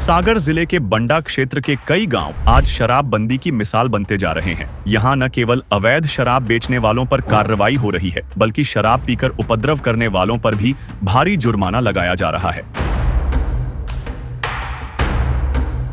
सागर जिले के बंडा क्षेत्र के कई गांव आज शराबबंदी की मिसाल बनते जा रहे हैं। यहां न केवल अवैध शराब बेचने वालों पर कार्रवाई हो रही है, बल्कि शराब पीकर उपद्रव करने वालों पर भी भारी जुर्माना लगाया जा रहा है।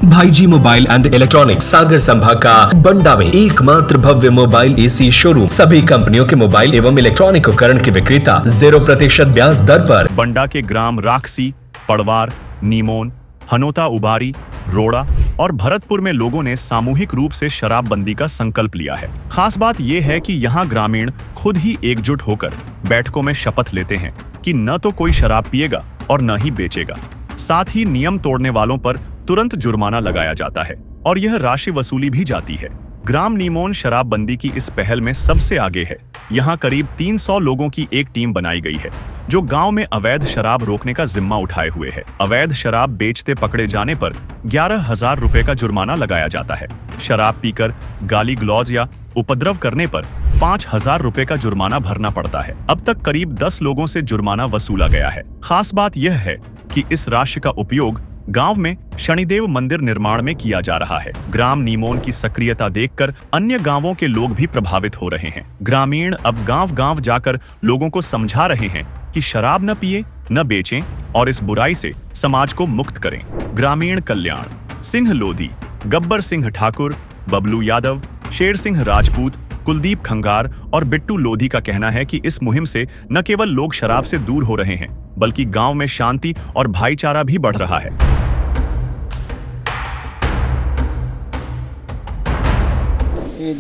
भाईजी मोबाइल एंड इलेक्ट्रॉनिक्स सागर संभाग का बंडा में एकमात्र भव्य मोबाइल एसी शोरूम। सभी कंपनियों के मोबाइल एवं इलेक्ट्रॉनिक उपकरण के विक्रेता 0% ब्याज दर पर। बंडा के ग्राम राखसी, पड़वार, नीमोन, हनोता उबारी, रोड़ा और भरतपुर में लोगों ने सामूहिक रूप से शराबबंदी का संकल्प लिया है। खास बात यह है कि यहाँ ग्रामीण खुद ही एकजुट होकर बैठकों में शपथ लेते हैं कि न तो कोई शराब पिएगा और न ही बेचेगा। साथ ही नियम तोड़ने वालों पर तुरंत जुर्माना लगाया जाता है और यह राशि वसूली भी जाती है। ग्राम नीमोन शराबबंदी की इस पहल में सबसे आगे है। यहाँ करीब 300 लोगों की एक टीम बनाई गई है जो गांव में अवैध शराब रोकने का जिम्मा उठाए हुए है। अवैध शराब बेचते पकड़े जाने पर 11,000 रुपए का जुर्माना लगाया जाता है। शराब पीकर गाली गलौज या उपद्रव करने पर 5,000 रुपए का जुर्माना भरना पड़ता है। अब तक करीब 10 लोगों से जुर्माना वसूला गया है। खास बात यह है कि इस राशि का उपयोग गांव में शनिदेव मंदिर निर्माण में किया जा रहा है। ग्राम नीमोन की सक्रियता देखकर अन्य गांवों के लोग भी प्रभावित हो रहे हैं। ग्रामीण अब गांव-गांव जाकर लोगों को समझा रहे हैं कि शराब न पिए, न बेचें और इस बुराई से समाज को मुक्त करें। ग्रामीण कल्याण सिंह लोधी, गब्बर सिंह ठाकुर, बबलू यादव, शेर सिंह राजपूत, कुलदीप खंगार और बिट्टू लोधी का कहना है कि इस मुहिम से न केवल लोग शराब से दूर हो रहे हैं, बल्कि गांव में शांति और भाईचारा भी बढ़ रहा है।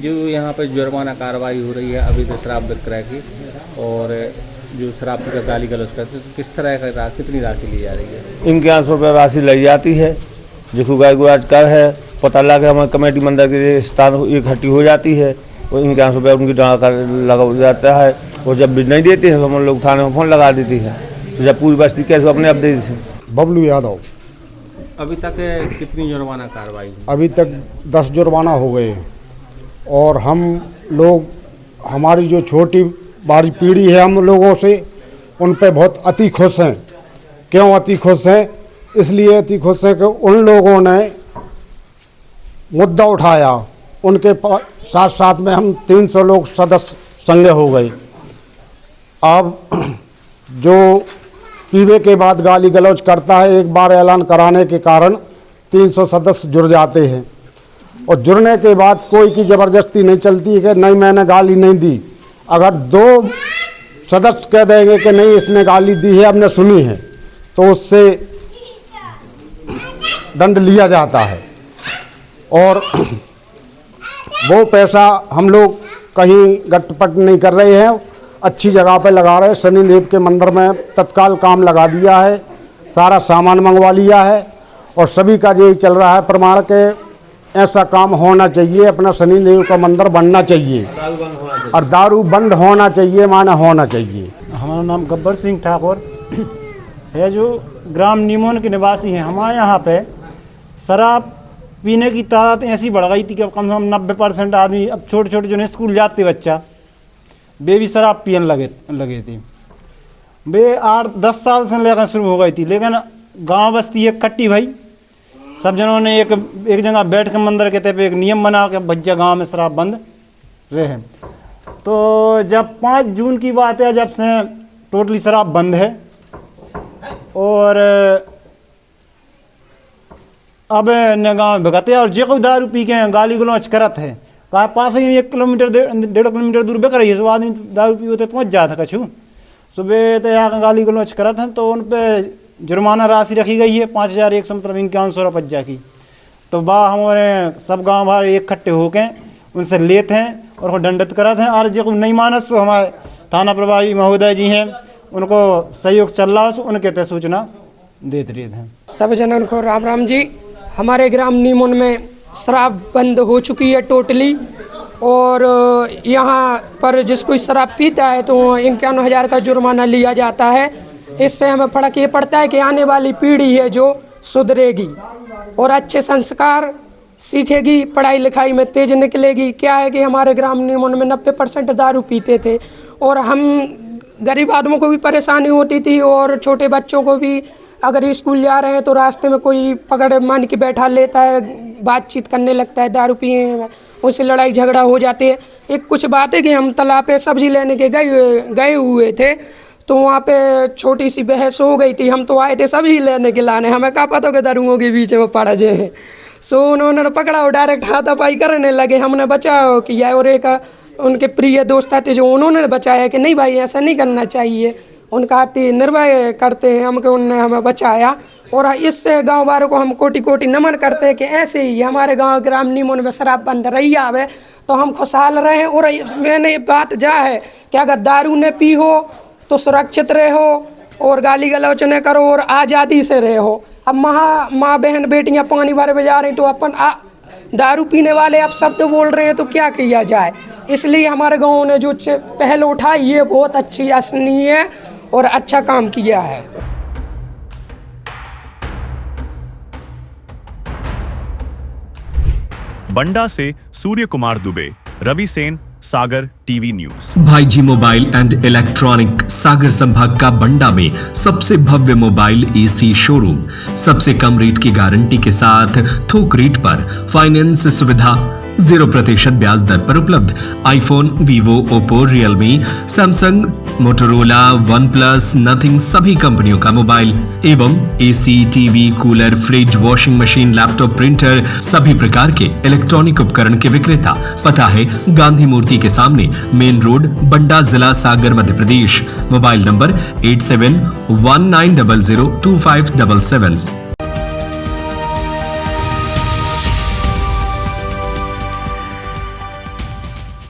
जो यहाँ पर जुर्माना कार्रवाई हो रही है अभी तो शराब विक्रय की, और जो शराब का गाली गलौज करते हैं, तो किस तरह का कितनी राशि ली जा रही है? इनके 800 रुपये राशि ली जाती है। जिसको गाय गुराज कर है पता लगा हमारे कमेटी मंदिर के स्थान इकट्ठी हो जाती है और इनके 800 रुपये उनकी डाँड कर लगा जाता है। और जब भी नहीं देते हैं तो हम लोग थाने में फ़ोन लगा देती है, तो जब पूरी बस्ती कैसे अपने आप दे देते हैं। बबलू यादव। अभी तक कितनी जुर्माना कार्रवाई हुई? अभी तक 10 जुर्माना हो गए और हम लोग, हमारी जो छोटी बारी पीढ़ी है हम लोगों से, उन पे बहुत अति खुश हैं। क्यों अति खुश हैं? इसलिए अति खुश हैं कि उन लोगों ने मुद्दा उठाया, उनके साथ साथ में हम 300 लोग सदस्य संग हो गए। अब जो पीवे के बाद गाली गलौज करता है, एक बार ऐलान कराने के कारण 300 सदस्य जुड़ जाते हैं और जुड़ने के बाद कोई की ज़बरदस्ती नहीं चलती है कि नहीं मैंने गाली नहीं दी। अगर 2 सदस्य कह देंगे कि नहीं इसने गाली दी है, हमने सुनी है, तो उससे दंड लिया जाता है और वो पैसा हम लोग कहीं गटपट नहीं कर रहे हैं, अच्छी जगह पे लगा रहे हैं। शनिदेव के मंदिर में तत्काल काम लगा दिया है, सारा सामान मंगवा लिया है और सभी का यही चल रहा है प्रमाण के ऐसा काम होना चाहिए। अपना शनिदेव का मंदिर बनना चाहिए और दारू बंद होना चाहिए, माना होना चाहिए। हमारा नाम गब्बर सिंह ठाकुर है, जो ग्राम नीमोन के निवासी हैं। हमारे यहाँ पे शराब पीने की तादाद ऐसी बढ़ गई थी कि कम से कम 90% आदमी, अब छोटे छोटे जो स्कूल जाते बच्चा, वे भी शराब पीने लगे थे। वे 8-10 साल से लेकर शुरू हो गई थी, लेकिन गांव बस्ती इकट्ठी भाई, सब जनों ने एक जगह बैठ के मंदिर के तहत एक नियम बना के भज्जा गांव में शराब बंद रहे। तो जब 5 जून की बात है, जब से टोटली शराब बंद है और अब न गाँव भगते और जे कोई दारू पी के गाली गलौज करत है, कहा पास ही 1 किलोमीटर 1.5 किलोमीटर दूर बेकर रही है, आदमी दारू पी होते पहुँच जाता कछु सुबह तो यहाँ गाली गलौज करत हैं, तो उन पर जुर्माना राशि रखी गई है 5,100 मतलब 5100 रुपये की। तो हमारे सब गाँव भाई इकट्ठे होके उनसे लेते हैं और दंडित करते हैं। और जो नहीं मानस तो हमारे थाना प्रभारी महोदय जी हैं, उनको सहयोग चल रहा है, उनके तय सूचना देते रहते हैं। सब जनों को राम राम जी। हमारे ग्राम नीमोन में शराब बंद हो चुकी है टोटली, और यहाँ पर जिसको शराब पीता है तो 51,000 का जुर्माना लिया जाता है। इससे हमें फर्क ये पड़ता है कि आने वाली पीढ़ी है जो सुधरेगी और अच्छे संस्कार सीखेगी, पढ़ाई लिखाई में तेज निकलेगी। क्या है कि हमारे ग्राम नीमोन में 90% दारू पीते थे और हम गरीब आदमियों को भी परेशानी होती थी और छोटे बच्चों को भी अगर स्कूल जा रहे हैं तो रास्ते में कोई पकड़ मान के बैठा लेता है, बातचीत करने लगता है, दारू पिए हैं, उससे लड़ाई झगड़ा हो जाती है। एक कुछ बात है कि हम तालाब पे सब्जी लेने के गए हुए थे, तो वहाँ पे छोटी सी बहस हो गई थी। हम तो आए थे सब्जी लेने के लाने, हमें कहा पता कि दरुओं के बीच में पड़ जाए। सो उन्होंने पकड़ा और डायरेक्ट हाथापाई करने लगे। हमने बचाव किया और एक उनके प्रिय दोस्त थे जो उन्होंने बचाया कि नहीं भाई ऐसा नहीं करना चाहिए, उनका अति निर्भय करते हैं हम, कि उन्होंने हमें बचाया। और इससे गांव वालों को हम कोटि कोटि नमन करते हैं कि ऐसे ही हमारे गांव ग्राम नीमोन में शराब बंद रही आवे तो हम खुशहाल रहें। और मैंने ये बात जा है कि अगर दारू न पी हो तो सुरक्षित रहो और गाली गलौच न करो और आज़ादी से रहो। अब माँ बहन बेटियाँ पानी भरे बजा रही तो अपन दारू पीने वाले अब शब्द बोल रहे हैं तो क्या किया जाए। इसलिए हमारे गाँव ने जो पहल उठाई ये बहुत अच्छी असनीय है और अच्छा काम किया है। बंडा से सूर्य कुमार दुबे, रवि सेन, सागर टीवी न्यूज। भाईजी मोबाइल एंड इलेक्ट्रॉनिक सागर संभाग का बंडा में सबसे भव्य मोबाइल एसी शोरूम, सबसे कम रेट की गारंटी के साथ थोक रेट पर फाइनेंस सुविधा, 0% ब्याज दर पर उपलब्ध iPhone, Vivo, Oppo, Realme, Samsung, Motorola, one plus, nothing सभी कंपनियों का मोबाइल एवं AC, TV, cooler, fridge, washing machine, laptop, printer सभी प्रकार के इलेक्ट्रॉनिक उपकरण के विक्रेता। पता है गांधी मूर्ति के सामने, मेन रोड, बंडा, जिला सागर, मध्य प्रदेश। Mobile number 8719002577।